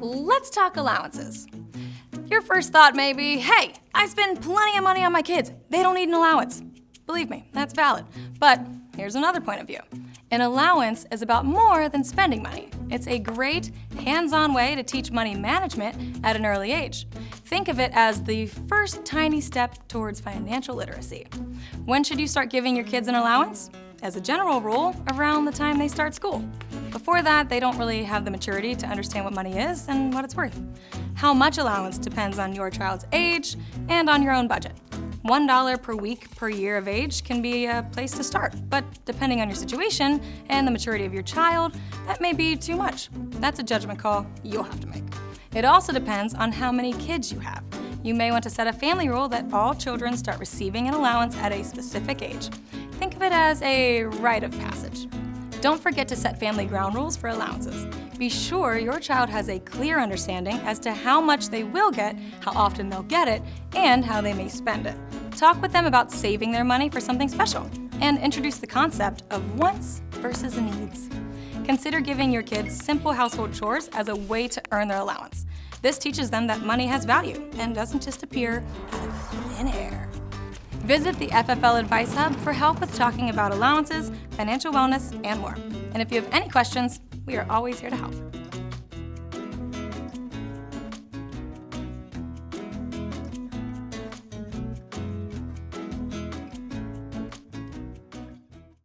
let's talk allowances. Your first thought may be, hey, I spend plenty of money on my kids. They don't need an allowance. Believe me, that's valid. But here's another point of view. An allowance is about more than spending money. It's a great, hands-on way to teach money management at an early age. Think of it as the first tiny step towards financial literacy. When should you start giving your kids an allowance? As a general rule, around the time they start school. Before that, they don't really have the maturity to understand what money is and what it's worth. How much allowance depends on your child's age and on your own budget. $1 per week per year of age can be a place to start, but depending on your situation and the maturity of your child, that may be too much. That's a judgment call you'll have to make. It also depends on how many kids you have. You may want to set a family rule that all children start receiving an allowance at a specific age. Think of it as a rite of passage. Don't forget to set family ground rules for allowances. Be sure your child has a clear understanding as to how much they will get, how often they'll get it, and how they may spend it. Talk with them about saving their money for something special, and introduce the concept of wants versus needs. Consider giving your kids simple household chores as a way to earn their allowance. This teaches them that money has value and doesn't just appear out of thin air. Visit the FFL Advice Hub for help with talking about allowances, financial wellness, and more. And if you have any questions, we are always here to help.